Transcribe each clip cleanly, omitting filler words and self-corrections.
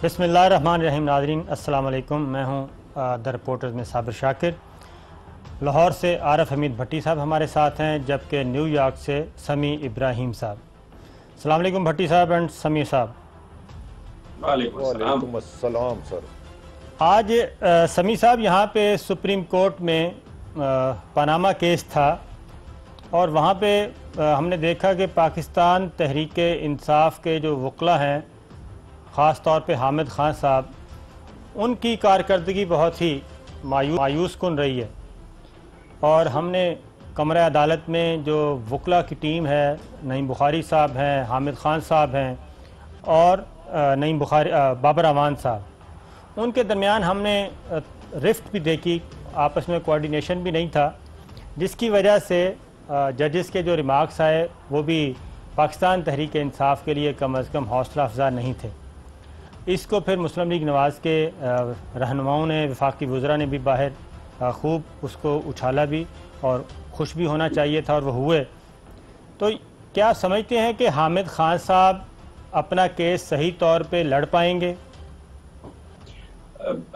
बिस्मिल्लाहिर्रहमानिर्रहीम। नाज़रीन अस्सलाम वालेकुम। मैं हूँ द रिपोर्टर्स में साबिर शाकिर। लाहौर से आरिफ हमीद भट्टी साहब हमारे साथ हैं, जबकि न्यूयॉर्क से समी इब्राहिम साहब। अस्सलाम वालेकुम भट्टी साहब एंड समी साहब। वालेकुम अस्सलाम सर। आज समी साहब यहाँ पे सुप्रीम कोर्ट में पनामा केस था और वहाँ पे हमने देखा कि पाकिस्तान तहरीक इंसाफ के जो वकला हैं, ख़ास तौर पे हामिद खान साहब, उनकी कारकर्दगी बहुत ही मायूस कुन रही है। और हमने कमरे अदालत में जो वकला की टीम है, नईम बुखारी साहब हैं, हामिद खान साहब हैं और बाबर अमान साहब, उनके दरमियान हमने रिफ्ट भी देखी, आपस में कोऑर्डिनेशन भी नहीं था, जिसकी वजह से जजेस के जो रिमार्क्स आए वो भी पाकिस्तान तहरीक इंसाफ के लिए कम अज़ कम हौसला अफजा नहीं थे। इसको फिर मुस्लिम लीग नवाज़ के रहनुमाओं ने, वफाकी वज़रा ने भी बाहर खूब उसको उछाला भी और खुश भी होना चाहिए था और वो हुए। तो क्या समझते हैं कि हामिद खान साहब अपना केस सही तौर पे लड़ पाएंगे?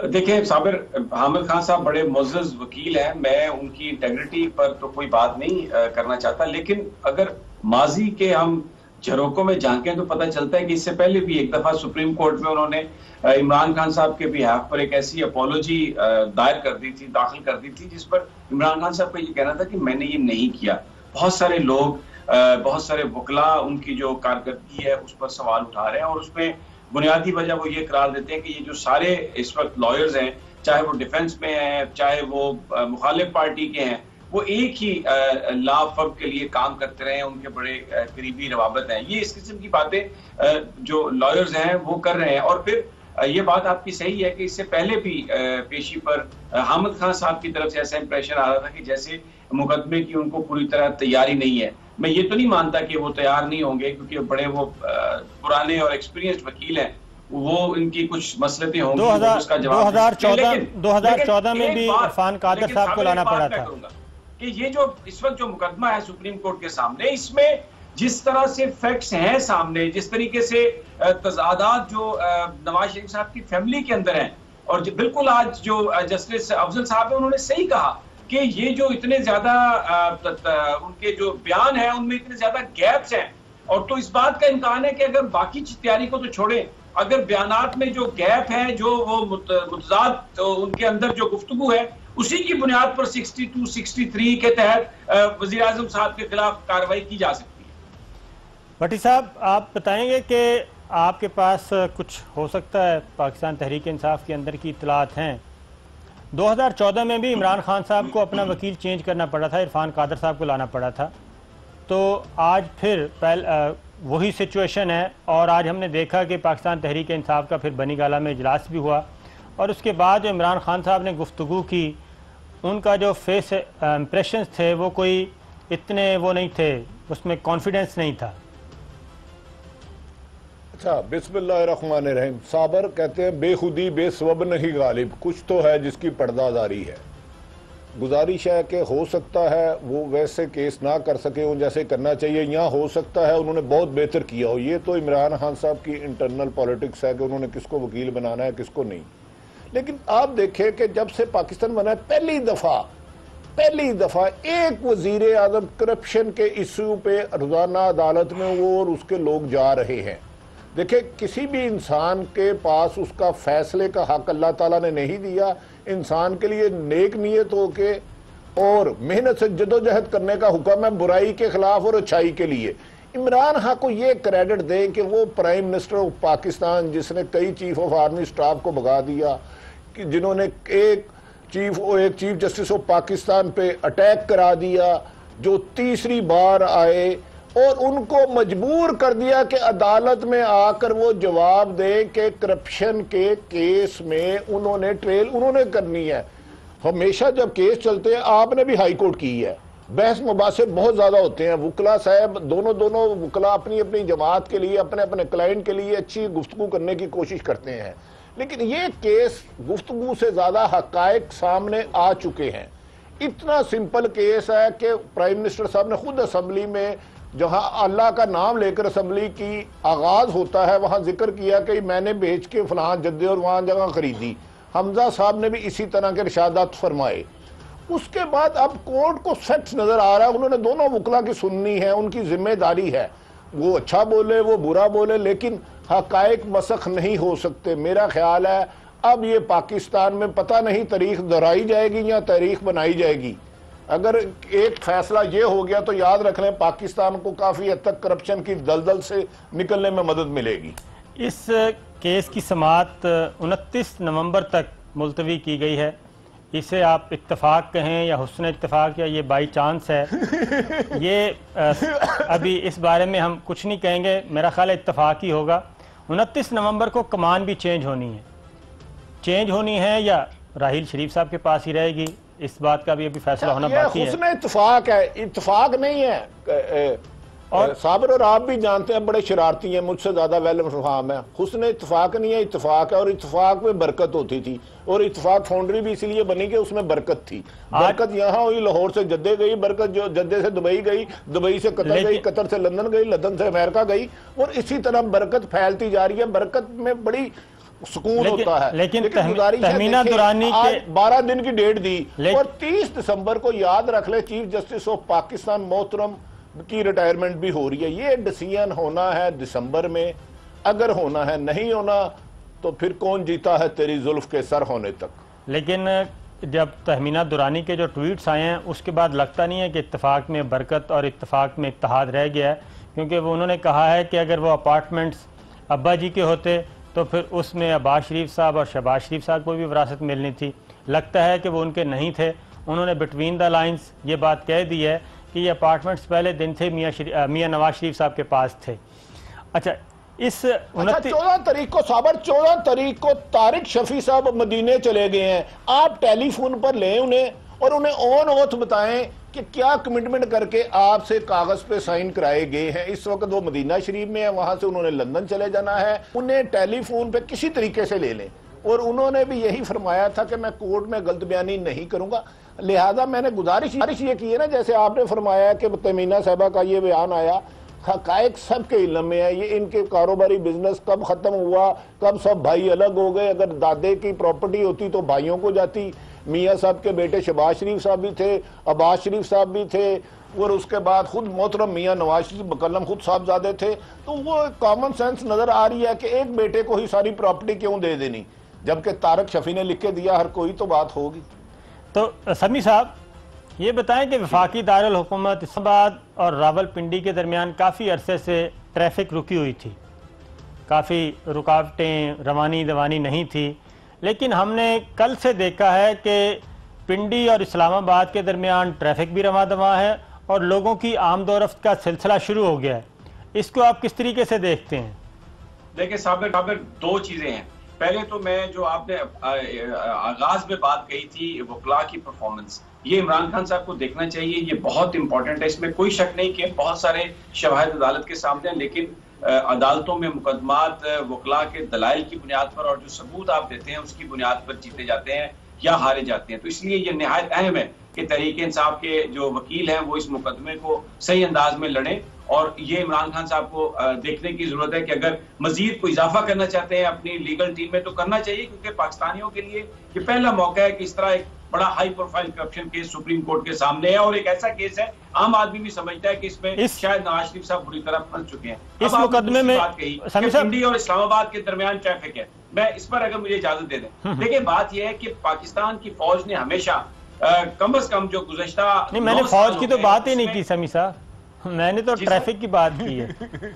देखिए साबिर, हामिद खान साहब बड़े मुअज़्ज़ज़ वकील हैं, मैं उनकी इंटेग्रिटी पर तो कोई बात नहीं करना चाहता, लेकिन अगर माजी के हम झरोकों में झांकें तो पता चलता है कि इससे पहले भी एक दफा सुप्रीम कोर्ट में उन्होंने इमरान खान साहब के बिहाफ पर एक ऐसी अपॉलोजी दाखिल कर दी थी जिस पर इमरान खान साहब का ये कहना था कि मैंने ये नहीं किया। बहुत सारे लोग, बहुत सारे वकला उनकी जो कारकर्दगी है उस पर सवाल उठा रहे हैं और उसमें बुनियादी वजह वो ये करार देते हैं कि ये जो सारे इस वक्त लॉयर्स हैं, चाहे वो डिफेंस में हैं, चाहे वो मुखालिफ पार्टी के हैं, वो एक ही लॉ फर्म के लिए काम करते रहे हैं, उनके बड़े करीबी रवाबत हैं। ये इस किस्म की बातें जो लॉयर्स हैं वो कर रहे हैं। और फिर ये बात आपकी सही है कि इससे पहले भी पेशी पर हामिद खान साहब की तरफ से ऐसा इंप्रेशन आ रहा था कि जैसे मुकदमे की उनको पूरी तरह तैयारी नहीं है। मैं ये तो नहीं मानता कि वो तैयार नहीं होंगे, क्योंकि बड़े वो पुराने और एक्सपीरियंस्ड वकील हैं, वो इनकी कुछ मसलतें होंगी। 2014 में भी इरफान कादर साहब को लाना पड़ा था कि ये जो इस वक्त जो मुकदमा है सुप्रीम कोर्ट के सामने, इसमें जिस तरह से फैक्ट्स हैं सामने, जिस तरीके से तजादात जो नवाज शरीफ साहब की फैमिली के अंदर हैं, और बिल्कुल आज जो जस्टिस अफजल साहब है उन्होंने सही कहा कि ये जो इतने ज्यादा उनके जो बयान है उनमें इतने ज्यादा गैप्स हैं। और तो इस बात का इम्कान है कि अगर बाकी तैयारी को तो छोड़ें, अगर बयानात में जो गैप है, जो वो मुतजाद तो उनके अंदर जो गुफ्तगू है, उसी की बुनियाद पर 62, 63 के तहत वज़ीर आज़म साहब के खिलाफ कार्रवाई की जा सकती है। भट्टी साहब, आप बताएंगे कि आपके पास कुछ हो सकता है पाकिस्तान तहरीक इंसाफ के अंदर की इत्तलात हैं? 2014 में भी इमरान खान साहब को अपना वकील चेंज करना पड़ा था, इरफान कादर साहब को लाना पड़ा था। तो आज फिर वही सिचुएशन है और आज हमने देखा कि पाकिस्तान तहरीक इंसाफ का फिर बनीगाला में इजलास भी हुआ और उसके बाद जो इमरान खान साहब ने गुफ्तगू की, उनका जो फेस इम्प्रेशंस थे वो कोई इतने वो नहीं थे, उसमें कॉन्फिडेंस नहीं था। अच्छा, बिस्मिल्लाहिर्रहमानिर्रहीम। साबर कहते हैं बेखुदी बेसबब नहीं गालिब, कुछ तो है जिसकी पर्दादारी है। गुजारिश है कि हो सकता है वो वैसे केस ना कर सके हो जैसे करना चाहिए, यहाँ हो सकता है उन्होंने बहुत बेहतर किया हो। ये तो इमरान खान साहब की इंटरनल पॉलिटिक्स है कि उन्होंने किसको वकील बनाना है किसको नहीं। लेकिन आप देखें कि जब से पाकिस्तान बना है, पहली दफा एक वजीर आजम करप्शन के इश्यू पे रोजाना अदालत में वो और उसके लोग जा रहे हैं। देखिए, किसी भी इंसान के पास उसका फैसले का हक अल्लाह ताला ने नहीं दिया। इंसान के लिए नेक नीयत होके और मेहनत से जदोजहद करने का हुक्म है, बुराई के खिलाफ और अच्छाई के लिए। इमरान खान को ये क्रेडिट दे कि वो प्राइम मिनिस्टर ऑफ पाकिस्तान, जिसने कई चीफ ऑफ आर्मी स्टाफ को भगा दिया, कि जिन्होंने एक चीफ जस्टिस ऑफ पाकिस्तान पे अटैक करा दिया, जो तीसरी बार आए और उनको मजबूर कर दिया कि अदालत में आकर वो जवाब दें कि करप्शन के केस में उन्होंने करनी है। हमेशा जब केस चलते हैं, आपने भी हाई कोर्ट की है, बहस मुबासे बहुत ज्यादा होते हैं। वकला साहब दोनों वकला अपनी अपनी जमात के लिए, अपने अपने क्लाइंट के लिए अच्छी गुफ्तगू करने की कोशिश करते हैं, लेकिन ये केस गुफ्तगू से ज्यादा हकायक सामने आ चुके हैं। इतना सिंपल केस है कि प्राइम मिनिस्टर साहब ने खुद असेंबली में जहां अल्लाह का नाम लेकर असम्बली की आगाज होता है वहां जिक्र किया कि मैंने बेच के फलां जद्दे और वहां जगह खरीदी। हमजा साहब ने भी इसी तरह के इरशादात फरमाए। उसके बाद अब कोर्ट को फैक्ट्स नजर आ रहा है, उन्होंने दोनों वकला की सुननी है, उनकी जिम्मेदारी है, वो अच्छा बोले वो बुरा बोले, लेकिन हकायक मसख नहीं हो सकते। मेरा ख्याल है अब ये पाकिस्तान में पता नहीं तारीख दोहराई जाएगी या तारीख बनाई जाएगी। अगर एक फैसला ये हो गया तो याद रख लें पाकिस्तान को काफ़ी हद तक करप्शन की दलदल से निकलने में मदद मिलेगी। इस केस की समाअत 29 नवंबर तक मुलतवी की गई है। इसे आप इत्तफाक कहें या हुस्न इत्तफाक या ये बाई चांस है, ये अभी इस बारे में हम कुछ नहीं कहेंगे। मेरा ख्याल है इत्तफाक ही होगा। 29 नवंबर को कमान भी चेंज होनी है या राहील शरीफ साहब के पास ही रहेगी, इस बात का भी अभी फैसला होना बाकी है। हुस्न इत्तफाक है, इत्तफाक नहीं है। और साबिर और आप भी जानते हैं बड़े शरारती हैं, मुझसे ज्यादा वेल फहाम है। हुस्न इत्तफाक नहीं है, इत्तफाक है। और इत्तफाक में बरकत होती थी, और इत्तफाक फाउंड्री भी इसलिए बनी कि उसमें बरकत थी। बरकत यहाँ हुई, लाहौर से जद्दे गई बरकत, जो जद्दे से दुबई गई, दुबई से कतर गई, कतर से लंदन गई, लंदन से अमेरिका गई, और इसी तरह बरकत फैलती जा रही है। बरकत में बड़ी सुकून होता है। लेकिन तहमीना दुरानी के 12 दिन की डेट दी, और 30 दिसंबर को याद रख ले चीफ जस्टिस ऑफ पाकिस्तान मोहतरम की रिटायरमेंट भी हो रही है। ये डिसीजन होना है दिसंबर में, अगर होना है, नहीं होना तो फिर कौन जीता है तेरी जुल्फ के सर होने तक। लेकिन जब तहमीना दुरानी के जो ट्वीट्स आए हैं उसके बाद लगता नहीं है कि इत्तफाक में बरकत और इत्तफाक में इत्तेहाद रह गया है, क्योंकि वो उन्होंने कहा है कि अगर वो अपार्टमेंट्स अब्बा जी के होते तो फिर उसमें अब्बास शरीफ साहब और शहबाज शरीफ साहब को भी विरासत मिलनी थी। लगता है कि वो उनके नहीं थे। उन्होंने बिटवीन द लाइंस ये बात कह दी है कि ये अपार्टमेंट्स पहले दिन थे मियाँ नवाज शरीफ साहब के पास थे। अच्छा, इस 14 तारीख को साबर 14 तारीख को तारिक शफी साहब मदीने चले गए हैं। आप टेलीफोन पर लें उन्हें और उन्हें ऑन ऑथ बताएं कि क्या कमिटमेंट करके आपसे कागज पे साइन कराए गए हैं। इस वक्त वो मदीना शरीफ में है, वहां से उन्होंने लंदन चले जाना है। उन्हें टेलीफोन पे किसी तरीके से ले लें, और उन्होंने भी यही फरमाया था कि मैं कोर्ट में गलत बयानी नहीं करूंगा। लिहाजा मैंने गुजारिश ये की है ना, जैसे आपने फरमाया कि तमीना साहबा का ये बयान आया, हकायक सबके इल्म में है। ये इनके कारोबारी बिजनेस कब खत्म हुआ, कब सब भाई अलग हो गए। अगर दादे की प्रॉपर्टी होती तो भाइयों को जाती। मियाँ साहब के बेटे शहबाज शरीफ साहब भी थे, अब्बास शरीफ साहब भी थे, और उसके बाद खुद मोहतरम मियाँ नवाज शरीफ मुकल्लम खुद साहबजादे थे। तो वो कॉमन सेंस नजर आ रही है कि एक बेटे को ही सारी प्रॉपर्टी क्यों दे देनी, जबकि तारिक शफी ने लिख के दिया हर कोई, तो बात होगी। तो समी साहब ये बताएं कि वफाकी दारुल हुकूमत इस्लामाबाद और रावलपिंडी के दरमियान काफ़ी अरसे से ट्रैफिक रुकी हुई थी, काफ़ी रुकावटें रवानी दवानी नहीं थी, लेकिन हमने कल से देखा है कि पिंडी और इस्लामाबाद के दरमियान ट्रैफिक भी रवा दवा है और लोगों की आमदोरफ्त का सिलसिला शुरू हो गया है। इसको आप किस तरीके से देखते हैं? देखिए साबिर, दो चीज़ें हैं। पहले तो मैं जो आपने आगाज में बात कही थी वकला की परफॉर्मेंस, ये इमरान खान साहब को देखना चाहिए। ये बहुत इंपॉर्टेंट है, इसमें कोई शक नहीं कि बहुत सारे शवाहिद अदालत के सामने, लेकिन अदालतों में मुकदमात वकला के दलाइल की बुनियाद पर और जो सबूत आप देते हैं उसकी बुनियाद पर जीते जाते हैं या हारे जाते हैं। तो इसलिए ये निहायत अहम है कि तहरीक इंसाफ के जो वकील हैं वो इस मुकदमे को सही अंदाज में लड़ें। और ये इमरान खान साहब को देखने की जरूरत है कि अगर मजीद कोई इजाफा करना चाहते हैं अपनी लीगल टीम में तो करना चाहिए, क्योंकि पाकिस्तानियों के लिए ये पहला मौका है कि इस तरह एक बड़ा high profile corruption case supreme court के सामने है, और एक ऐसा केस है आम आदमी भी समझता है कि इसमें शायद नवाज शरीफ साहब बुरी तरह फंस चुके हैं। इस मुकदमे में पिंडी और इस्लामाबाद के दरमियान ट्रैफिक है, मैं इस पर अगर मुझे इजाजत दे दें। देखिए बात यह है कि पाकिस्तान की फौज ने हमेशा कम से कम जो गुज़श्ता, नहीं मैंने फौज की तो बात ही नहीं की समी साहब, मैंने तो ट्रैफिक की बात की है।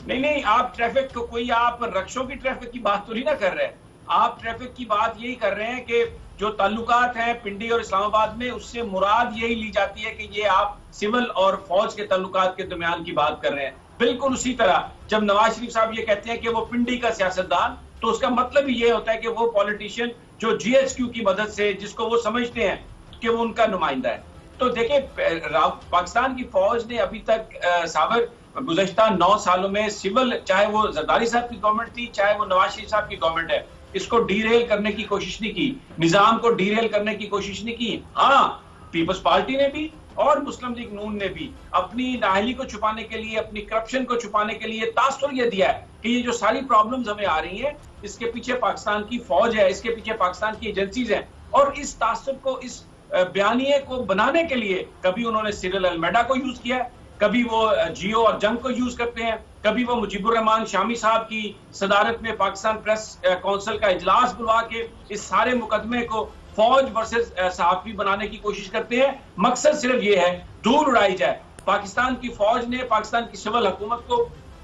नहीं, आप ट्रैफिक को कोई आप रक्षों की ट्रैफिक की बात तो नहीं ना कर रहे हैं। आप ट्रैफिक की बात यही कर रहे हैं कि जो ताल्लुकात हैं पिंडी और इस्लामाबाद में, उससे मुराद यही ली जाती है कि ये आप सिविल और फौज के ताल्लुकात के दरमियान की बात कर रहे हैं। बिल्कुल उसी तरह जब नवाज शरीफ साहब ये कहते हैं कि वो पिंडी का सियासतदान, तो उसका मतलब ये होता है कि वो पॉलिटिशियन जो GHQ की मदद से, जिसको वो समझते हैं कि वो उनका नुमाइंदा है। तो देखिए पाकिस्तान की फौज ने अभी तक साबिर गुज़श्ता 9 सालों में सिविल, चाहे वो जरदारी साहब की गवर्नमेंट थी चाहे वो नवाज शरीफ साहब की गवर्नमेंट है, इसको डीरेल करने की कोशिश नहीं की, निजाम को डीरेल करने की कोशिश नहीं की। हाँ, पीपल्स पार्टी ने भी और मुस्लिम लीग नून ने भी अपनी नाअहली को छुपाने के लिए, अपनी करप्शन को छुपाने के लिए तासुर ये दिया है कि ये जो सारी प्रॉब्लम्स हमें आ रही हैं इसके पीछे पाकिस्तान की फौज है, इसके पीछे पाकिस्तान की एजेंसीज हैं। और इस तासुर को, इस बयानिए को बनाने के लिए कभी उन्होंने सिरिल अलमेडा को यूज किया है, कभी वो जियो और जंग को यूज करते हैं, कभी वो मुजीबुर रहमान शामी साहब की सदारत में पाकिस्तान प्रेस काउंसिल का इजलास बुलवा के इस सारे मुकदमे को फौज वर्सेस सहाफी बनाने की कोशिश करते हैं। मकसद सिर्फ ये है धूल उड़ाई जाए। पाकिस्तान की फौज ने पाकिस्तान की सिविल हुकूमत को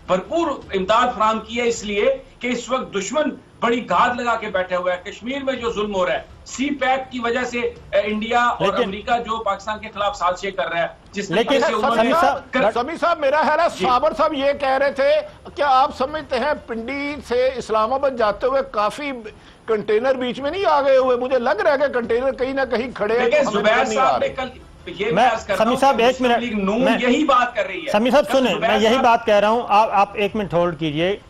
भरपूर इमदाद फराहम की है, इसलिए कि इस वक्त दुश्मन बड़ी घात लगा के बैठे हुए हैं। कश्मीर में जो जुल्म हो रहा है, सी पैक की वजह से इंडिया और अमेरिका जो पाकिस्तान के खिलाफ साजिशें कर रहा है, लेकिन समी साहब मेरा ख्याल है साबर साहब ये कह रहे थे, क्या आप समझते हैं पिंडी से इस्लामाबाद जाते हुए काफी कंटेनर बीच में नहीं आ गए हुए? मुझे लग रहा है कि कंटेनर कहीं ना कहीं खड़े हैं। समी साहब एक मिनट, यही बात कर रही है। समी साहब सुने, मैं यही बात कह रहा हूं, आप एक मिनट होल्ड कीजिए।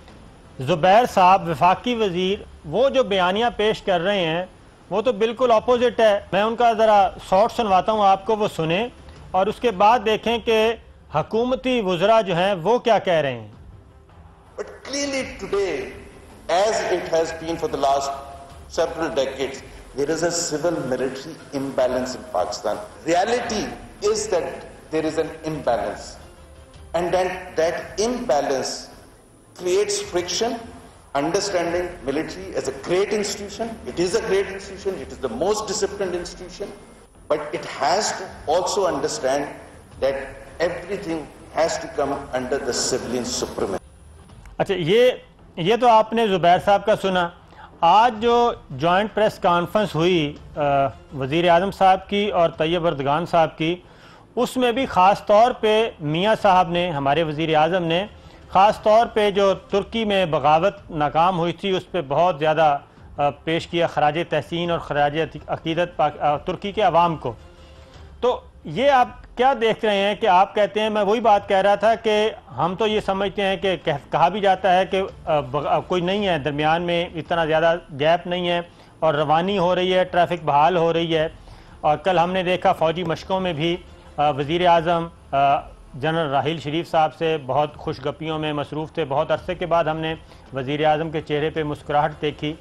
जुबैर साहब वफाकी वजीर वो जो बयानिया पेश कर रहे हैं वो तो बिल्कुल अपोजिट है। मैं उनका ज़रा शॉर्ट सुनवाता हूँ आपको, वो सुने और उसके बाद देखें कि हकूमती वज़रा जो हैं वो क्या कह रहे हैं। But clearly today, as it has been for the last several decades, there is a civil-military imbalance in Pakistan. Reality is that there is an imbalance, and then that imbalance creates friction. Understanding military as a great institution, it is a great institution, it is the most disciplined institution, but it has to also understand that everything has to come under the civilian supremacy. अच्छा, ये तो आपने जुबैर साहब का सुना। आज जो joint press conference हुई वज़ीर आज़म साहब की और तैयब अर्दगान साहब की, उसमें भी ख़ास तौर पे मियाँ साहब ने, हमारे वज़ीर आज़म ने ख़ास तौर पे जो तुर्की में बगावत नाकाम हुई थी उस पर बहुत ज़्यादा पेश किया खराज तहसीन और खराज अकीदत तुर्की के अवाम को। तो ये आप क्या देख रहे हैं कि आप कहते हैं, मैं वही बात कह रहा था कि हम तो ये समझते हैं कि कहा भी जाता है कि कोई नहीं है दरमियान में, इतना ज़्यादा गैप नहीं है और रवानी हो रही है, ट्रैफिक बहाल हो रही है। और कल हमने देखा फ़ौजी मशकों में भी वज़ीर आज़म जनरल राहील शरीफ साहब से बहुत खुशगपियों में मसरूफ़ थे। बहुत अरसे के बाद हमने वज़ीर आज़म के चेहरे पे मुस्कुराहट देखी।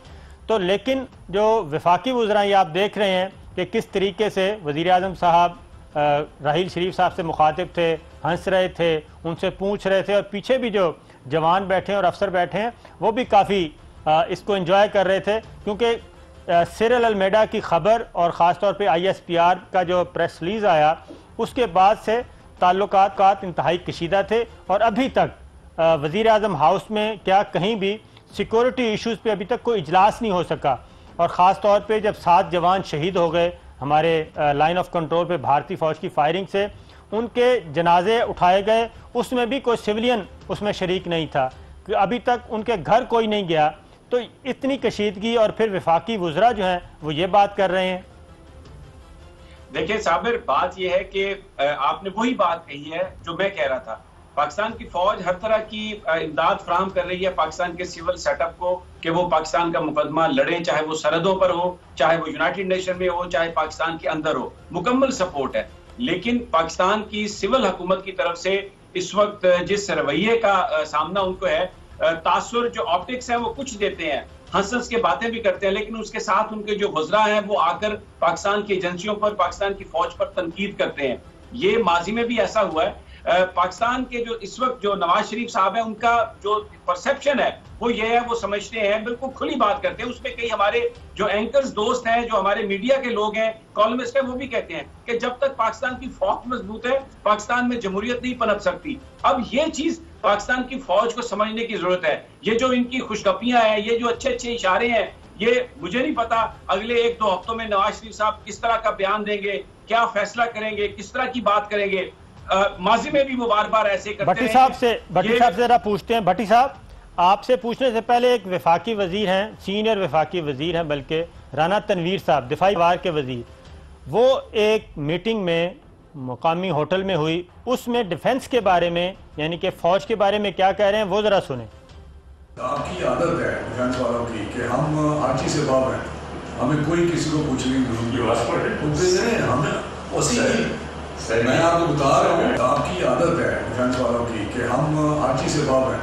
तो लेकिन जो वफाकी वज़रा ये आप देख रहे हैं कि किस तरीके से वज़ीर आज़म साहब राहील शरीफ साहब से मुखातिब थे, हंस रहे थे, उनसे पूछ रहे थे, और पीछे भी जो जवान बैठे हैं और अफसर बैठे हैं वो भी काफ़ी इसको एंजॉय कर रहे थे, क्योंकि सिरिल अलमेडा की खबर और ख़ास तौर पे ISPR का जो प्रेस रिलीज़ आया उसके बाद से ताल्लुकात इंतहाई कशीदा थे। और अभी तक वज़ीर आज़म हाउस में क्या कहीं भी सिक्योरिटी इश्यूज़ पे अभी तक कोई इजलास नहीं हो सका। और ख़ास तौर पे जब 7 जवान शहीद हो गए हमारे लाइन ऑफ कंट्रोल पे भारतीय फ़ौज की फायरिंग से, उनके जनाजे उठाए गए, उसमें भी कोई सिविलियन उसमें शरीक नहीं था, अभी तक उनके घर कोई नहीं गया। तो इतनी कशीदगी और फिर वफाकी वज़रा जो हैं वो ये बात कर रहे हैं। देखिए साबिर, बात यह है कि आपने वही बात कही है जो मैं कह रहा था। पाकिस्तान की फौज हर तरह की इमदाद फराहम कर रही है पाकिस्तान के सिविल सेटअप को कि वो पाकिस्तान का मुकदमा लड़ें, चाहे वो सरहदों पर हो, चाहे वो यूनाइटेड नेशन में हो, चाहे पाकिस्तान के अंदर हो, मुकम्मल सपोर्ट है। लेकिन पाकिस्तान की सिविल हुकूमत की तरफ से इस वक्त जिस रवैये का सामना उनको है, तासुर जो ऑप्टिक्स है वो कुछ देते हैं, हंस हंस के बातें भी करते हैं, लेकिन उसके साथ उनके जो वज़रा हैं वो आकर पाकिस्तान की एजेंसियों पर, पाकिस्तान की फौज पर तनकीद करते हैं। ये माजी में भी ऐसा हुआ है। पाकिस्तान के जो इस वक्त जो नवाज शरीफ साहब है, उनका जो परसेप्शन है वो ये है, वो समझते हैं, बिल्कुल खुली बात करते हैं। उसमें कई हमारे जो एंकर्स दोस्त हैं, जो हमारे मीडिया के लोग हैं, कॉलमिस्ट हैं, वो भी कहते हैं कि जब तक पाकिस्तान की फौज मजबूत है पाकिस्तान में जमहूरियत नहीं पनप सकती। अब ये चीज पाकिस्तान की फौज को समझने की जरूरत है। ये जो इनकी खुशगपियां हैं, ये जो अच्छे अच्छे इशारे हैं, ये मुझे नहीं पता अगले 1-2 हफ्तों में नवाज शरीफ साहब किस तरह का बयान देंगे, क्या फैसला करेंगे, किस तरह की बात करेंगे। माजी में भी वो बार बार ऐसे करते हैं। भट्टी साहब से जरा पूछते हैं। भट्टी साहब, आपसे पूछने से पहले एक वफाकी वजीर हैं, सीनियर वफाकी वजीर हैं बल्कि, राना तनवीर साहब, दिफाई वार के वजीर, वो एक मीटिंग में मुकामी होटल में हुई, उसमें डिफेंस के बारे में यानी कि फौज के बारे में क्या कह रहे हैं वो जरा सुने। आपकी आदत है डिफेंस वालों की कि हम आर्ची से बाब हैं, हमें कोई किसी को पूछने की जरूरत नहीं, हमें उसी मैं आपको बता रहा हूँ, आपकी आदत है डिफेंस वालों की कि हम आर्ची से बाब हैं,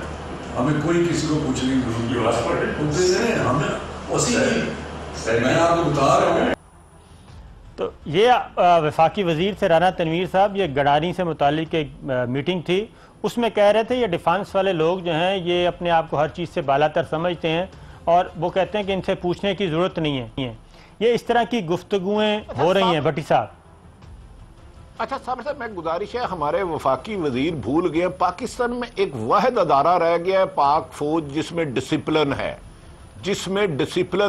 हमें कोई किसी को पूछने की जरूरत नहीं, हमें उसी मैं आपको बता रहा हूँ। तो ये वफाकी वजीर थे राना तनवीर साहब, ये गडारी से मुतालिक एक मीटिंग थी, उसमें कह रहे थे ये डिफेंस वाले लोग जो हैं ये अपने आप को हर चीज़ से बालातर समझते हैं और वो कहते हैं कि इनसे पूछने की ज़रूरत नहीं है। ये इस तरह की गुफ्तगुएं हो रही हैं भट्टी साहब। अच्छा साहब, मैं गुजारिश है, हमारे वफाकी वजीर भूल गए पाकिस्तान में एक वाहिद अदारा रह गया है पाक फौज जिसमें डिसिप्लिन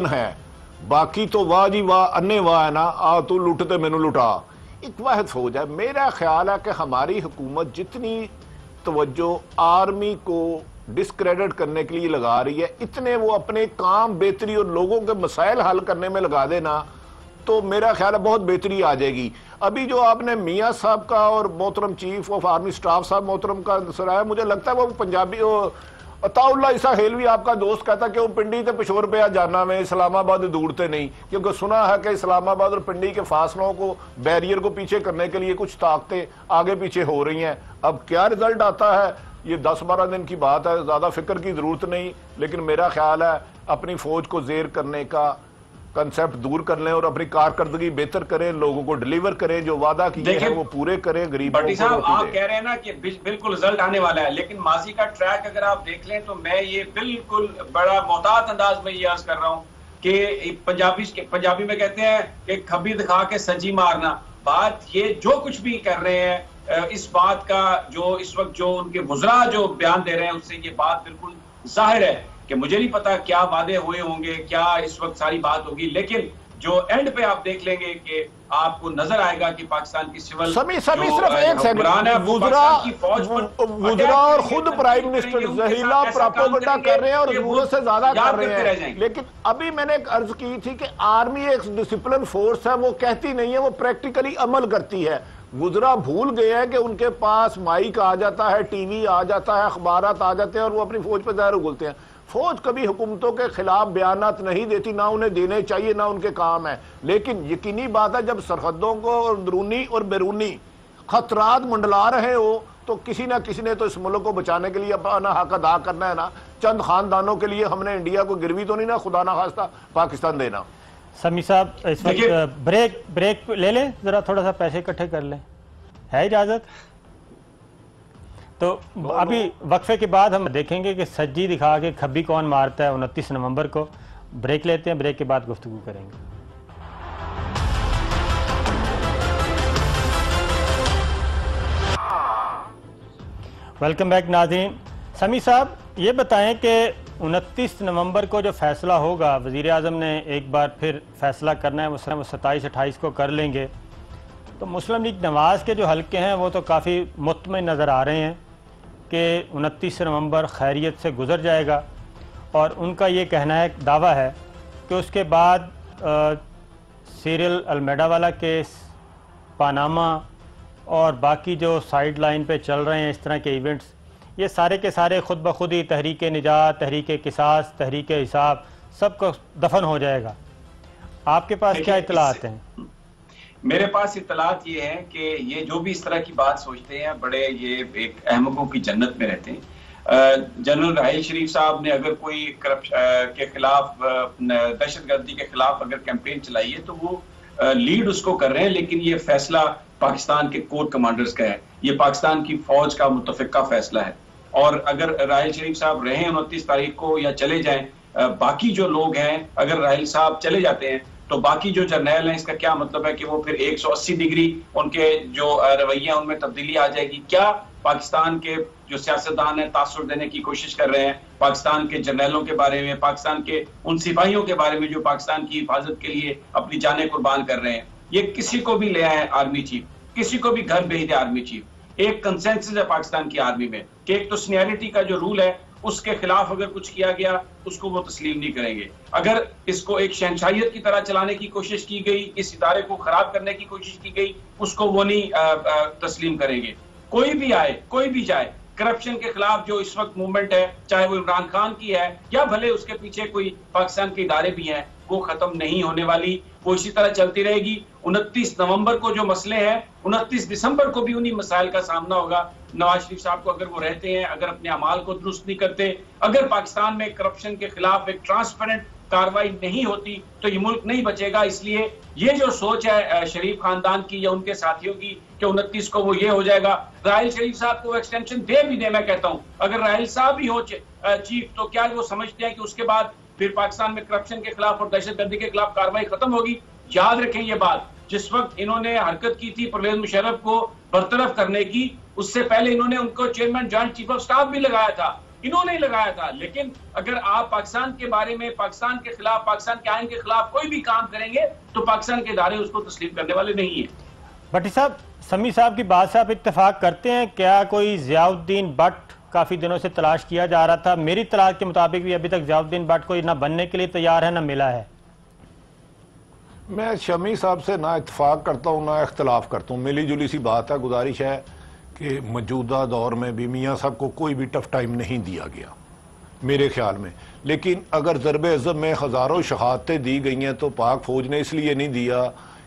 है, बाकी तो वाह जी वाह अन्ने वाह है ना, आ तू लुटते मैनू लुटा, एक वाहिद फौज है। मेरा ख्याल है कि हमारी हुकूमत जितनी तवज्जो आर्मी को डिस्क्रेडिट करने के लिए लगा रही है, इतने वो अपने काम बेहतरी और लोगों के मसाइल हल करने में लगा देना, तो मेरा ख्याल है बहुत बेहतरी आ जाएगी। अभी जो आपने मियाँ साहब का और मोहतरम चीफ ऑफ आर्मी स्टाफ साहब मोहतरम का सराया, मुझे लगता है वो पंजाबी अताउल्ला ईसा हेलवी आपका दोस्त कहता कि वो पिंडी ते पिशोर पे जाना में इस्लामाबाद दूरते नहीं, क्योंकि सुना है कि इस्लामाबाद और पिंडी के फासलों को बैरियर को पीछे करने के लिए कुछ ताकतें आगे पीछे हो रही हैं। अब क्या रिजल्ट आता है ये 10-12 दिन की बात है, ज़्यादा फिक्र की ज़रूरत नहीं, लेकिन मेरा ख्याल है अपनी फ़ौज को ज़ेर करने का कंसेप्ट दूर कर लें और अपनी कारकर्दगी बेहतर करें, लोगों को डिलीवर करें, जो वादा किए हैं वो पूरे करें। गरीब भट्टी साहब आप कह रहे हैं ना कि बिल्कुल रिजल्ट आने वाला है, लेकिन माजी का ट्रैक अगर आप देख लें तो मैं ये बिल्कुल बड़ा मोहतात अंदाज में ये अर्ज कर रहा हूँ कि पंजाबी में कहते हैं कि खबी दिखा के सजी मारना। बात ये जो कुछ भी कर रहे हैं इस बात का जो इस वक्त जो उनके वुज़रा जो बयान दे रहे हैं उससे ये बात बिल्कुल जाहिर है कि मुझे नहीं पता क्या वादे हुए होंगे, क्या इस वक्त सारी बात होगी, लेकिन जो एंड पे आप देख लेंगे कि आपको नजर आएगा कि पाकिस्तान की सिविल सिर्फ एक सेकंड गुजरा और खुद प्राइम मिनिस्टर जहीला प्रोपेगेंडा कर रहे हैं और जरूरत से ज्यादा कर रहे हैं। लेकिन अभी मैंने एक अर्ज की थी कि आर्मी एक डिसिप्लिन फोर्स है, वो कहती नहीं है, वो प्रैक्टिकली अमल करती है। गुजरा भूल गए हैं कि उनके पास माइक आ जाता है, टीवी आ जाता है, अखबारात आ जाते हैं और वो अपनी फौज पर जहर उगलते हैं। फौज कभी हुकूमतों के खिलाफ बयानात नहीं देती, ना उन्हें देने चाहिए, ना उनके काम है। लेकिन यकीनी बात है जब सरहदों को अंदरूनी और बैरूनी खतरात मंडला रहे हो तो किसी ना किसी ने तो इस मुल्क को बचाने के लिए अपना हक अदा करना है ना। चंद खानदानों के लिए हमने इंडिया को गिरवी तो नहीं ना खुदा ना खास्ता पाकिस्तान देना। समी साहब इस वक्त ब्रेक ले लें, जरा थोड़ा सा पैसे इकट्ठे कर लें, है इजाजत? तो अभी वक्फे के बाद हम देखेंगे कि सज्जी दिखा के खब्बी कौन मारता है 29 नवंबर को। ब्रेक लेते हैं, ब्रेक के बाद गुफ्तगू करेंगे। वेलकम बैक नाज़रीन। समी साहब ये बताएं कि 29 नवंबर को जो फैसला होगा, वज़ीर आज़म ने एक बार फिर फैसला करना है, वो 27-28 को कर लेंगे, तो मुस्लिम लीग नवाज़ के जो हल्के हैं वो तो काफ़ी मुतमईन नज़र आ रहे हैं कि 29 नवंबर खैरियत से गुज़र जाएगा और उनका ये कहना है, दावा है कि उसके बाद सीरियल अल्मेडा वाला केस, पानामा और बाकी जो साइड लाइन पे चल रहे हैं इस तरह के इवेंट्स, ये सारे के सारे खुद ब खुद ही तहरीक निजात, तहरीक किसास, तहरीक हिसाब सब को दफन हो जाएगा। आपके पास क्या इत्तलात हैं? मेरे पास इत्तलात ये है कि ये जो भी इस तरह की बात सोचते हैं बड़े ये एक अहमकों की जन्नत में रहते हैं। जनरल राहिल शरीफ साहब ने अगर कोई करप्शन के खिलाफ, दहशतगर्दी के खिलाफ अगर कैंपेन चलाई है तो वो लीड उसको कर रहे हैं, लेकिन ये फैसला पाकिस्तान के कोर कमांडर्स का है, ये पाकिस्तान की फौज का मुतफिका फैसला है। और अगर राहिल शरीफ साहब रहें 29 तारीख को या चले जाएं, बाकी जो लोग हैं अगर राहिल साहब चले जाते हैं तो बाकी जो जर्नैल हैं, इसका क्या मतलब है कि वो फिर 180 डिग्री उनके जो रवैया उनमें तब्दीली आ जाएगी। क्या पाकिस्तान के जो सियासतदान हैं तासुर देने की कोशिश कर रहे हैं पाकिस्तान के जर्नैलों के बारे में, पाकिस्तान के उन सिपाहियों के बारे में जो पाकिस्तान की हिफाजत के लिए अपनी जानें कुर्बान कर रहे हैं? ये किसी को भी ले आए आर्मी चीफ, किसी को भी घर भेज दे आर्मी चीफ। एक कंसेंसस है पाकिस्तान की आर्मी में कि एक तो सीनियरिटी का जो रूल है उसके खिलाफ अगर कुछ किया गया उसको वो तस्लीम नहीं करेंगे। अगर इसको एक शहंशाहियत की तरह चलाने की कोशिश की गई, इस इदारे को खराब करने की कोशिश की गई, उसको वो नहीं तस्लीम करेंगे। कोई भी आए, कोई भी जाए, करप्शन के खिलाफ जो इस वक्त मूवमेंट है, चाहे वो इमरान खान की है या भले उसके पीछे कोई पाकिस्तान के इदारे भी हैं, वो खत्म नहीं होने वाली, वो इसी तरह चलती रहेगी। 29 नवंबर को जो मसले हैं, 29 दिसंबर को भी उन्हीं मसाइल का सामना होगा। नवाज शरीफ साहब को अगर वो रहते हैं, अगर अपने अमाल को दुरुस्त नहीं करते, अगर पाकिस्तान में करप्शन के खिलाफ एक ट्रांसपेरेंट कार्रवाई नहीं होती, तो ये मुल्क नहीं बचेगा। इसलिए ये जो सोच है शरीफ खानदान की या उनके साथियों की कि 29 को वो ये हो जाएगा, राहिल शरीफ साहब को एक्सटेंशन दे भी दे, मैं कहता हूं अगर राहिल साहब ही हो चीफ, तो क्या वो समझते हैं कि उसके बाद फिर पाकिस्तान में करप्शन के खिलाफ और दहशतगर्दी के खिलाफ कार्रवाई खत्म होगी? याद रखें ये बात, जिस वक्त इन्होंने हरकत की थी परवेज मुशर्रफ को बरतरफ करने की, उससे पहले इन्होंने उनको chairman joint chief of staff भी लगाया था, इन्होंने ही लगाया था। लेकिन अगर आप पाकिस्तान के बारे में, पाकिस्तान के खिलाफ, पाकिस्तान के आइन के खिलाफ कोई भी काम करेंगे तो पाकिस्तान के इदारे उसको तस्लीम करने वाले नहीं है। भट्टी साहब, समी साहब की बात से आप इत्तेफाक करते हैं? क्या कोई ज़ियाउद्दीन भट्ट काफ़ी दिनों से तलाश किया जा रहा था, मेरी तलाश के मुताबिक भी अभी तक ज़ियाउद्दीन भट्ट कोई ना बनने के लिए तैयार है ना मिला है? मैं शमी साहब से ना इत्तेफाक करता हूँ ना इख्तलाफ करता हूँ, मिली जुली सी बात है। गुजारिश है कि मौजूदा दौर में भी मियाँ साहब को कोई भी टफ टाइम नहीं दिया गया मेरे ख्याल में। लेकिन अगर ज़रब-ए-अज़ब में हज़ारों शहादतें दी गई हैं तो पाक फ़ौज ने इसलिए नहीं दिया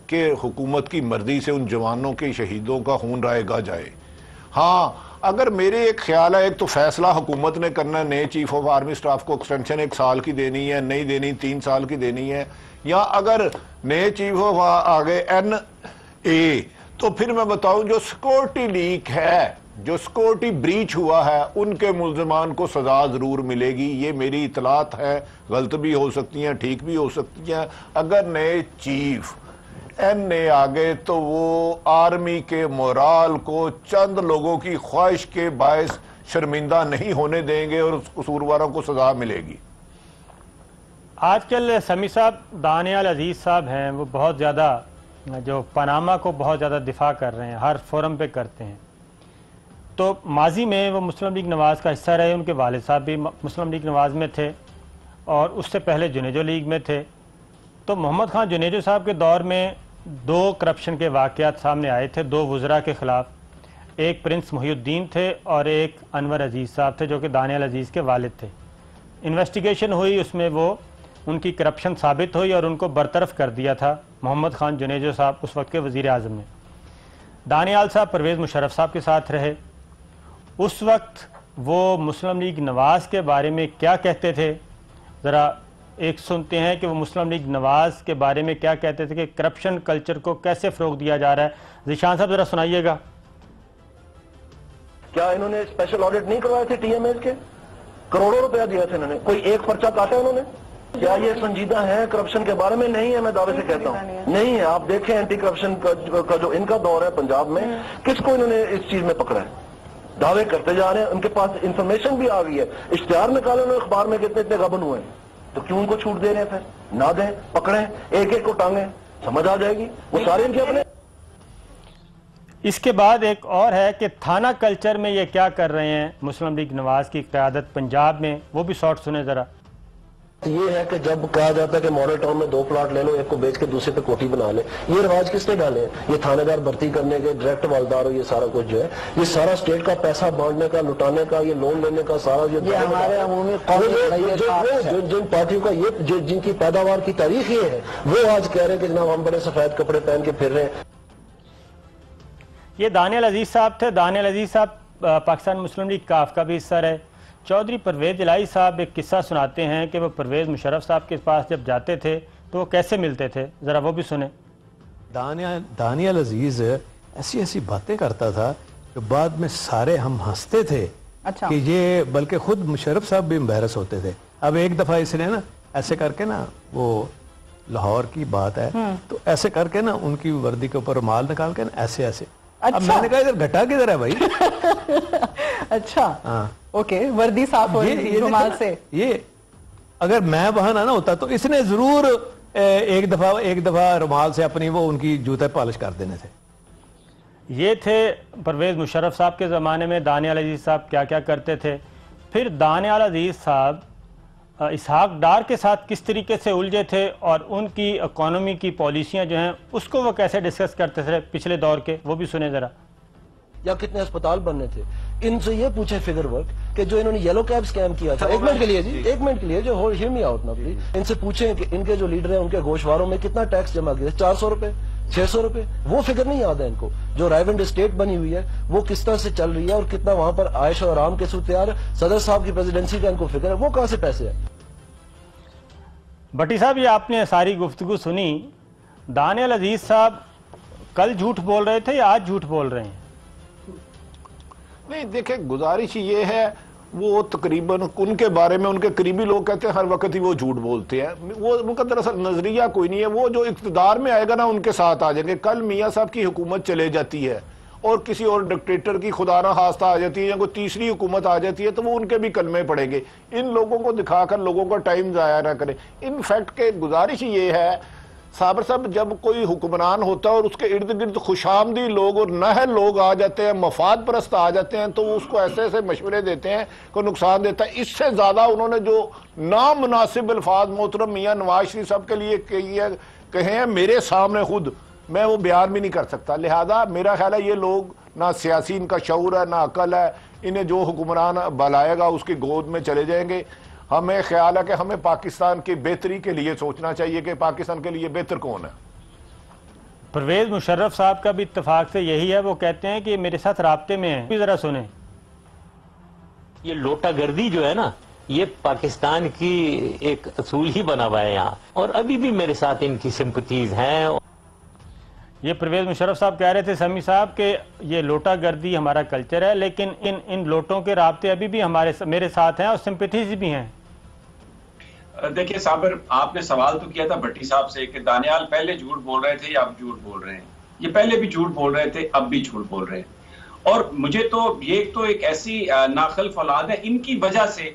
कि हुकूमत की मर्जी से उन जवानों के शहीदों का खून रायगा जाए। हाँ, अगर मेरे एक ख्याल है, एक तो फैसला हुकूमत ने करना है, नए चीफ ऑफ आर्मी स्टाफ को एक्सटेंशन 1 साल की देनी है, नहीं देनी 3 साल की देनी है, या अगर नए चीफ ऑफ आ गए NA, तो फिर मैं बताऊं जो सिक्योरिटी लीक है, जो सिक्योरिटी ब्रीच हुआ है, उनके मुल्ज़िमान को सजा जरूर मिलेगी। ये मेरी इतलात है, गलत भी हो सकती हैं, ठीक भी हो सकती हैं। अगर नए चीफ NA आ गए तो वो आर्मी के मोराल को चंद लोगों की ख्वाहिश के बायस शर्मिंदा नहीं होने देंगे और उस कसूरवारों को सजा मिलेगी। आजकल समी साहब, दानियाल अजीज़ साहब हैं, वो बहुत ज़्यादा जो पनामा को बहुत ज़्यादा दिफा कर रहे हैं, हर फोरम पे करते हैं। तो माजी में वो मुस्लिम लीग नवाज़ का हिस्सा रहे, उनके वालिद साहब भी मुस्लिम लीग नवाज़ में थे और उससे पहले जुनेजो लीग में थे। तो मोहम्मद खान जुनेजो साहब के दौर में 2 करप्शन के वाक़यात सामने आए थे, 2 वज़रा के ख़िलाफ़। एक प्रिंस मुहिउद्दीन थे और एक अनवर अजीज़ साहब थे जो कि दानियाल अजीज़ के वालिद थे। इन्वेस्टिगेशन हुई, उसमें वो उनकी करप्शन साबित हुई और उनको बरतरफ कर दिया था मोहम्मद खान जुनेजो साहब उस वक्त के वज़ीर आज़म ने। दानियाल साहब परवेज़ मुशर्रफ साहब के साथ रहे। उस वक्त वो मुस्लिम लीग नवाज़ के बारे में क्या कहते थे, ज़रा एक सुनते हैं कि वो मुस्लिम लीग नवाज़ के बारे में क्या कहते थे कि करप्शन कल्चर को कैसे फ़रोग़ दिया जा रहा है। ज़ीशान साहब ज़रा सुनाइएगा। क्या इन्होंने स्पेशल ऑडिट नहीं करवाए थे TMS के? करोड़ों रुपया दिया था इन्होंने, कोई एक पर्चा काटा उन्होंने? क्या ये संजीदा है करप्शन के बारे में? नहीं है, मैं दावे से कहता हूँ नहीं है। आप देखें एंटी करप्शन का जो इनका दौर है पंजाब में, किसको इन्होंने इस चीज में पकड़ा है? दावे करते जा रहे हैं, उनके पास इंफॉर्मेशन भी आ गई है, इश्तिहार निकाले उन्होंने अखबार में कितने इतने गबन हुए, तो क्यों उनको छूट दे रहे हैं? फिर ना दें, पकड़ें, एक एक को टांगे, समझ आ जाएगी। वो सारे इनके अपने। इसके बाद एक और है कि थाना कल्चर में ये क्या कर रहे हैं मुस्लिम लीग नवाज़ की क़यादत पंजाब में, वो भी शॉर्ट सुने ज़रा। ये है कि जब कहा जाता है कि मॉडल टाउन में 2 प्लॉट ले लो, एक को बेच के दूसरे पे कोठी बना ले, ये रिवाज किसने डाले? ये थानेदार भर्ती करने के, डायरेक्ट वालदार हो, ये सारा कुछ जो है, ये सारा स्टेट का पैसा बांटने का, लुटाने का, ये लोन लेने का सारा जो हमारे जिन पार्टियों का ये जिनकी पैदावार की तारीख ये है, वो आज कह रहे हैं कि जनाब हम बड़े सफेद कपड़े पहन के फिर रहे हैं। ये दानियाल अजीज़ साहब थे। दानियाल अजीज़ साहब पाकिस्तान मुस्लिम लीग काफ का भी हिस्सा रहे। चौधरी परवेज़ इलाही साहब एक किस्सा सुनाते हैं कि वो परवेज़ मुशर्रफ साहब के पास जब जाते थे तो वो कैसे मिलते थे, ज़रा वो भी सुने। दानियाल अजीज़ ऐसी ऐसी बातें करता था कि बाद में सारे हम हंसते थे। अच्छा। कि ये, बल्कि खुद मुशर्रफ साहब भी एम्बैरस होते थे। अब एक दफ़ा इसने ना ऐसे करके ना, वो लाहौर की बात है, तो ऐसे करके ना उनकी वर्दी के ऊपर रुमाल निकाल के ना ऐसे ऐसे। अच्छा। अब मैंने कहा इधर घटा किधर है भाई? अच्छा, हाँ, ओके, वर्दी साफ हो रही रुमाल से। ये अगर मैं वहां ना होता तो इसने जरूर एक दफा रुमाल से अपनी वो उनकी जूते पॉलिश कर देने थे। ये थे परवेज़ मुशर्रफ साहब के ज़माने में दानियाल अजीज़ साहब क्या क्या करते थे। फिर दानियाल अजीज़ साहब इसहाक डार के साथ किस तरीके से उलझे थे और उनकी इकोनॉमी की पॉलिसियां जो हैं उसको वो कैसे डिस्कस करते थे पिछले दौर के, वो भी सुने ज़रा। या कितने अस्पताल बनने थे, इनसे ये पूछे फिगर वर्क कि जो इन्होंने येलो कैब स्कैम किया था, एक मिनट के लिए जी, एक मिनट के लिए, जो हियर मी आउट ना प्लीज, इनसे पूछे कि इनके जो लीडर हैं उनके गोशवारों में कितना टैक्स जमा किया, 400 रुपए, 600 रुपए, वो फिगर नहीं याद है इनको। जो रायविंड स्टेट बनी हुई है वो किस तरह से चल रही है और कितना वहां पर आयश और आराम के सूत्यार सदर साहब की प्रेसिडेंसी का इनको फिगर है, वो कहां से पैसे है। भट्टी साहब, ये आपने सारी गुफ्तगू सुनी, दानियाल अजीज साहब कल झूठ बोल रहे थे या आज झूठ बोल रहे हैं? नहीं, देखिए, गुजारिश ये है, वो तकरीबन उनके बारे में उनके करीबी लोग कहते हैं हर वक्त ही वो झूठ बोलते हैं। वो उनका दरअसल नजरिया कोई नहीं है, वो जो इक़्तिदार में आएगा ना उनके साथ आ जाएंगे। कल मियाँ साहब की हुकूमत चले जाती है और किसी और डिक्टेटर की खुदा ना खास्ता आ जाती है या कोई तीसरी हुकूमत आ जाती है तो वो उनके भी कलमे पड़ेंगे। इन लोगों को दिखाकर लोगों का टाइम ज़ाया ना करें। इन फैक्ट के गुजारिश ये है, साबर साहब, जब कोई हुक्मरान होता है और उसके इर्द गिर्द खुशामदी लोग और नहल लोग आ जाते हैं, मफाद परस्त आ जाते हैं, तो उसको ऐसे ऐसे मशवरे देते हैं को नुकसान देता है। इससे ज़्यादा उन्होंने जो नामुनासिब अल्फाज मोहतरम मियाँ नवाज शरीफ साहब के लिए कहे हैं मेरे सामने खुद, मैं वो बयान भी नहीं कर सकता। लिहाजा मेरा ख्याल है ये लोग ना सियासी इनका शऊर है ना अकल है, इन्हें जो हुक्मरान बलाएगा उसकी गोद में चले जाएंगे। हमें ख्याल है कि हमें पाकिस्तान की बेहतरी के लिए सोचना चाहिए कि पाकिस्तान के लिए बेहतर कौन है। परवेज मुशर्रफ साहब का भी इत्तेफाक से यही है, वो कहते हैं कि मेरे साथ राब्ते में है। जरा सुने। ये लोटागर्दी जो है ना, ये पाकिस्तान की एक असूल ही बना हुआ है यहाँ, और अभी भी मेरे साथ इनकी सिंपथीज हैं। ये परवेज मुशर्रफ साहब कह रहे थे समी साहब के ये लोटागर्दी हमारा कल्चर है, लेकिन इन लोटों के राब्ते अभी भी मेरे साथ हैं और सिंपथीज भी हैं। देखिए साबर, आपने सवाल तो किया था भट्टी साहब से कि दानियाल पहले झूठ बोल रहे थे या अब झूठ बोल रहे हैं। ये पहले भी झूठ बोल रहे थे, अब भी झूठ बोल रहे हैं। और मुझे तो ये तो एक ऐसी नाखिल्फ औलाद है, इनकी वजह से,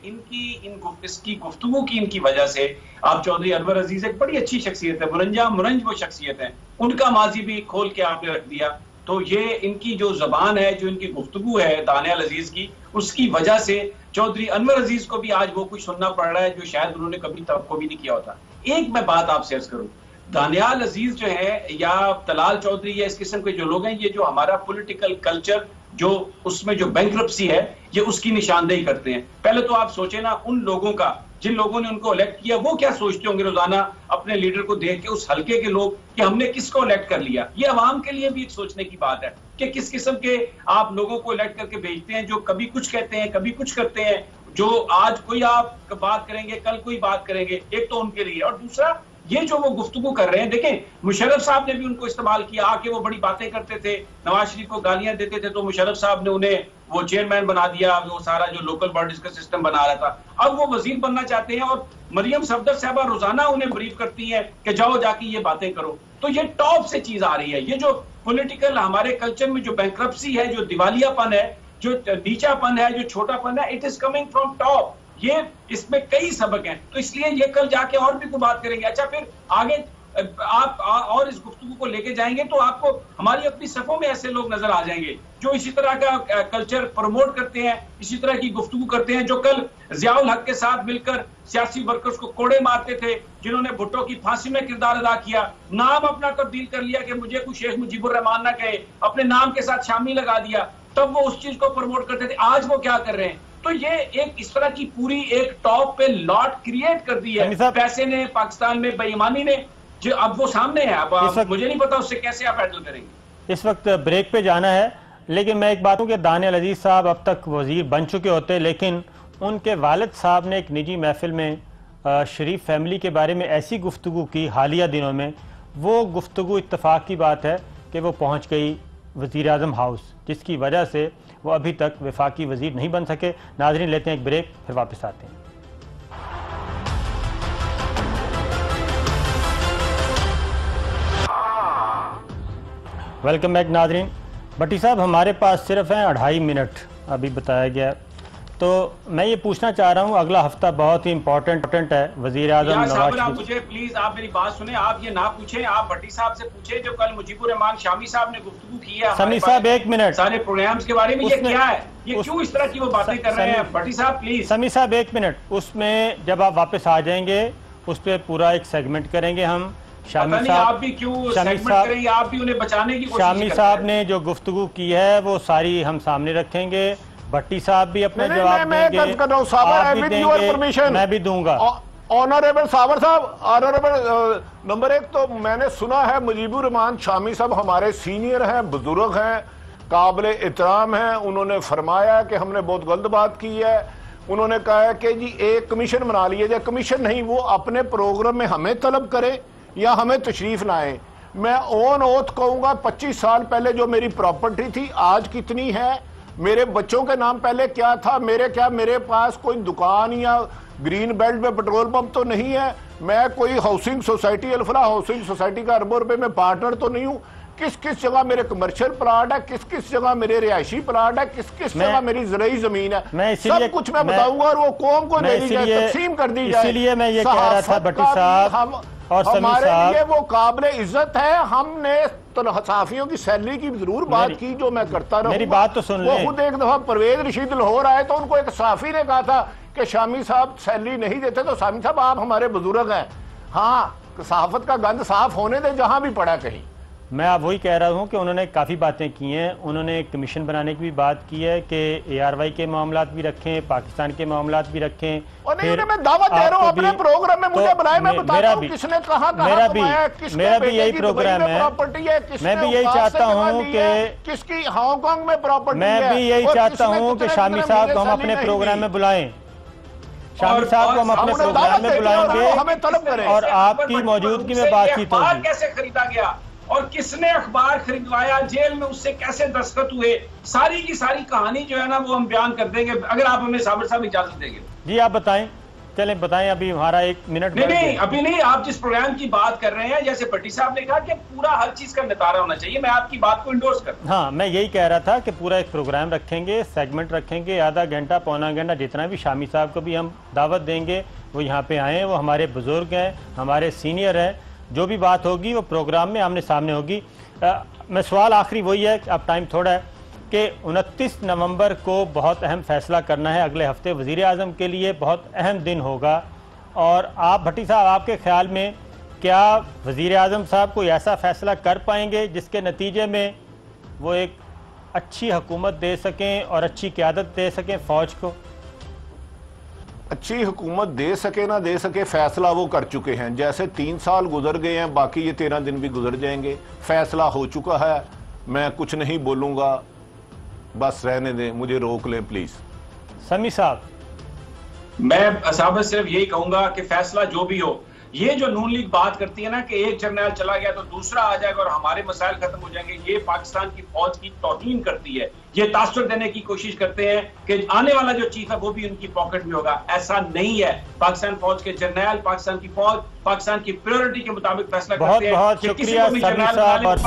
इसकी गुफ्तगू की इनकी वजह से। आप चौधरी अनवर अजीज एक बड़ी अच्छी शख्सियत है, मुरंज वो शख्सियत है, उनका माजी भी खोल के आपने रख दिया। तो ये इनकी जो जबान है, जो इनकी गुफ्तगू है दानियाल अजीज की, उसकी वजह से चौधरी अनवर अजीज को भी आज वो कुछ सुनना पड़ रहा है जो शायद उन्होंने कभी तवक्को भी नहीं किया होता। एक मैं बात आपसे अर्ज करूं, दानियाल अजीज जो है या तलाल चौधरी या इस किस्म के जो लोग हैं, ये जो हमारा पॉलिटिकल कल्चर जो उसमें जो बैंक्रप्सी है, ये उसकी निशानदेही करते हैं। पहले तो आप सोचे ना उन लोगों का जिन लोगों ने उनको इलेक्ट किया, वो क्या सोचते होंगे रोजाना अपने लीडर को देख के, उस हल्के के लोग, कि हमने किसको इलेक्ट कर लिया। ये अवाम के लिए भी एक सोचने की बात है कि किस किस्म के आप लोगों को इलेक्ट करके भेजते हैं, जो कभी कुछ कहते हैं कभी कुछ करते हैं, जो आज कोई आप बात करेंगे कल कोई बात करेंगे। एक तो उनके लिए, और दूसरा ये जो वो गुफ्तगू कर रहे हैं, देखें मुशर्रफ साहब ने भी उनको इस्तेमाल किया, आके वो बड़ी बातें करते थे, नवाज शरीफ को गालियां देते थे, तो मुशर्रफ साहब ने उन्हें वो चेयरमैन बना दिया, वो सारा जो लोकल बॉडीज का सिस्टम बना रहा था। अब वो वजीर बनना चाहते हैं और मरियम सफदर साहबा रोजाना उन्हें ब्रीफ करती हैं कि जाओ जाके ये बातें करो। तो ये टॉप से चीज आ रही है। ये जो पॉलिटिकल हमारे कल्चर में जो बैंक्रप्सी है, जो दिवालियापन है, जो नीचापन है, जो छोटापन है, it is coming from top. ये इसमें कई सबक हैं, तो इसलिए ये कल जाके और भी कोई बात करेंगे। अच्छा, फिर आगे आप और इस गुफ्तगू को लेके जाएंगे तो आपको हमारी अपनी सफों में ऐसे लोग नजर आ जाएंगे जो इसी तरह का कल्चर प्रमोट करते हैं, इसी तरह की गुफ्तगू करते हैं, जो कल जियाउल हक के साथ मिलकर सियासी वर्कर्स को कोड़े मारते थे, जिन्होंने भुट्टो की फांसी में किरदार अदा किया, नाम अपना तब्दील कर लिया कि मुझे कोई शेख मुजीबुर रहमान ना कहे, अपने नाम के साथ शामी लगा दिया, तब वो उस चीज को प्रमोट करते थे। आज वो क्या कर रहे हैं? तो ये एक इस तरह की पूरी एक टॉप पे लॉट क्रिएट कर दी है पैसे ने, पाकिस्तान में बेईमानी ने, जो अब वो सामने है। अब मुझे नहीं पता उससे कैसे आप हैंडल करेंगे। इस वक्त ब्रेक पे जाना है, लेकिन मैं एक बात हूँ कि दानियाल अजीज साहब अब तक वजीर बन चुके होते, लेकिन उनके वालिद साहब ने एक निजी महफिल में शरीफ फैमिली के बारे में ऐसी गुफ्तगू की हालिया दिनों में, वो गुफ्तगू इत्तफाक की बात है कि वो पहुँच गई वज़ीर आज़म हाउस, जिसकी वजह से वो अभी तक वफाकी वजीर नहीं बन सके। नाज़रीन, लेते हैं एक ब्रेक, फिर वापस आते हैं। वेलकम बैक नाज़रीन। भट्टी साहब, हमारे पास सिर्फ हैं 2.5 मिनट अभी बताया गया, तो मैं ये पूछना चाह रहा हूँ, अगला हफ्ता बहुत ही इंपॉर्टेंट है। वज़ीर आज़म नवाज शरीफ, मुझे प्लीज आप मेरी बात सुने, आप ये ना पूछें, आप भट्टी साहब से पूछें जो कल मुजीबुर रहमान शामी साहब ने गुफ्तगू की है समी साहब 1 मिनट सारे प्रोग्राम्स के बारे में। ये क्या है, ये क्यों इस तरह की वो बातें कर रहे हैं? भट्टी साहब प्लीज। समी साहब 1 मिनट, उसमें जब आप वापस आ जाएंगे उस पर पूरा एक सेगमेंट करेंगे हम। शामी साहब, आप भी क्यों सेगमेंट करेंगे? आप भी उन्हें बचाने की कोशिश शामी साहब ने जो गुफ्तगू की है वो सारी हम सामने रखेंगे। भट्टी साहब भी अपने नहीं, जवाब मैं देंगे, कर रहा हूं साबर, आप भी with your देंगे, permission। मैं भी दूंगा। ऑनरेबल साबर साहब, ऑनरेबल नंबर एक तो मैंने सुना है मुजीबुर रहमान शामी साहब हमारे सीनियर हैं, बुजुर्ग हैं, काबिल इतराम हैं। उन्होंने फरमाया कि हमने बहुत गलत बात की है। उन्होंने कहा है कि जी एक कमीशन बना लिया जाए। कमीशन नहीं, वो अपने प्रोग्राम में हमें तलब करें या हमें तशरीफ लाएं। मैं ऑन ओथ कहूँगा 25 साल पहले जो मेरी प्रॉपर्टी थी आज कितनी है, मेरे बच्चों के नाम पहले क्या था, मेरे पास कोई दुकान या ग्रीन बेल्ट में पेट्रोल पंप तो नहीं है, मैं कोई housing society Alfalah housing society का अरबों रुपए में पार्टनर तो नहीं हूँ। किस किस जगह मेरे कमर्शियल प्लाट है, किस किस जगह मेरे रिहायशी प्लाट है, किस किस जगह मेरी ज़राई जमीन है, सब कुछ मैं बताऊंगा और वो कौम को दे दी जाए, तकसीम कर दी जाए। इसीलिए मैं ये कह रहा था भट्टी साहब और हमारे लिए वो काबिल इज्जत है। हमने सहाफियों की सैलरी की जरूर बात की जो मैं करता रहूं। मेरी बात तो सुन वो लें। खुद एक दफा परवेज रशीद लाहौर आए तो उनको एक सहाफी ने कहा था कि शामी साहब सैलरी नहीं देते, तो शामी साहब आप हमारे बुजुर्ग हैं, हाँ सहाफत का गंद साफ होने दे जहां भी पड़ा कहीं। मैं आप वही कह रहा हूँ कि उन्होंने काफ़ी बातें की हैं। उन्होंने कमीशन बनाने की भी बात की है कि ARY के मामलात भी रखें, पाकिस्तान के मामलात भी रखें। और नहीं, मैं दावत दे रहा हूँ अपने प्रोग्राम में, मुझे बुलाए, मैं बताता हूँ किसने कहा मेरा भी यही प्रोग्राम है। प्रॉपर्टी है, मैं भी यही चाहता हूँ कि किसकी हांगकांग में प्रॉपर्टी है। मैं भी यही चाहता हूँ कि शामी साहब को हम अपने प्रोग्राम में बुलाएं, शामी साहब को हम अपने प्रोग्राम में बुलाएंगे हमें तलब करें और आपकी मौजूदगी में बातचीत होगी। कैसे खरीदा गया और किसने अखबार खरीदवाया, जेल में उससे कैसे दस्तखत हुए, सारी की सारी कहानी जो है ना वो हम बयान कर देंगे अगर आप हमें साबर साहब इजाजत देंगे। जी आप बताएं, चलें बताएं, अभी हमारा 1 मिनट नहीं अभी नहीं। आप जिस प्रोग्राम की बात कर रहे हैं, जैसे भट्टी साहब ने कहा कि पूरा हर चीज का नितारा होना चाहिए, मैं आपकी बात को इंडोर्स करता हूं। हाँ, मैं यही कह रहा था कि पूरा एक प्रोग्राम रखेंगे, सेगमेंट रखेंगे, आधा घंटा पौना घंटा, जितना भी शामी साहब को भी हम दावत देंगे वो यहाँ पे आए, वो हमारे बुजुर्ग हैं, हमारे सीनियर हैं, जो भी बात होगी वो प्रोग्राम में आमने सामने होगी। मैं सवाल आखिरी वही है, अब टाइम थोड़ा है, कि 29 नवंबर को बहुत अहम फैसला करना है। अगले हफ्ते वज़ीर आज़म के लिए बहुत अहम दिन होगा, और आप भट्टी साहब, आपके ख्याल में क्या वज़ीर आज़म साहब कोई ऐसा फैसला कर पाएंगे जिसके नतीजे में वो एक अच्छी हुकूमत दे सकें और अच्छी क़यादत दे सकें फ़ौज को? अच्छी हुकूमत दे सके ना दे सके, फैसला वो कर चुके हैं। जैसे 3 साल गुजर गए हैं, बाकी ये 13 दिन भी गुजर जाएंगे, फैसला हो चुका है। मैं कुछ नहीं बोलूँगा, बस रहने दें, मुझे रोक लें प्लीज। समी साहब, मैं साहब सिर्फ यही कहूंगा कि फैसला जो भी हो, ये जो नून लीग बात करती है ना कि एक जर्नल चला गया तो दूसरा आ जाएगा और हमारे मसाइल खत्म हो जाएंगे, ये पाकिस्तान की फौज की तौहीन करती है। ये तासुर देने की कोशिश करते हैं कि आने वाला जो चीफ है वो भी उनकी पॉकेट में होगा। ऐसा नहीं है। पाकिस्तान फौज के जर्नल, पाकिस्तान की फौज, पाकिस्तान की प्रायोरिटी के मुताबिक फैसला करते हैं। बहुत शुक्रिया समी साहब और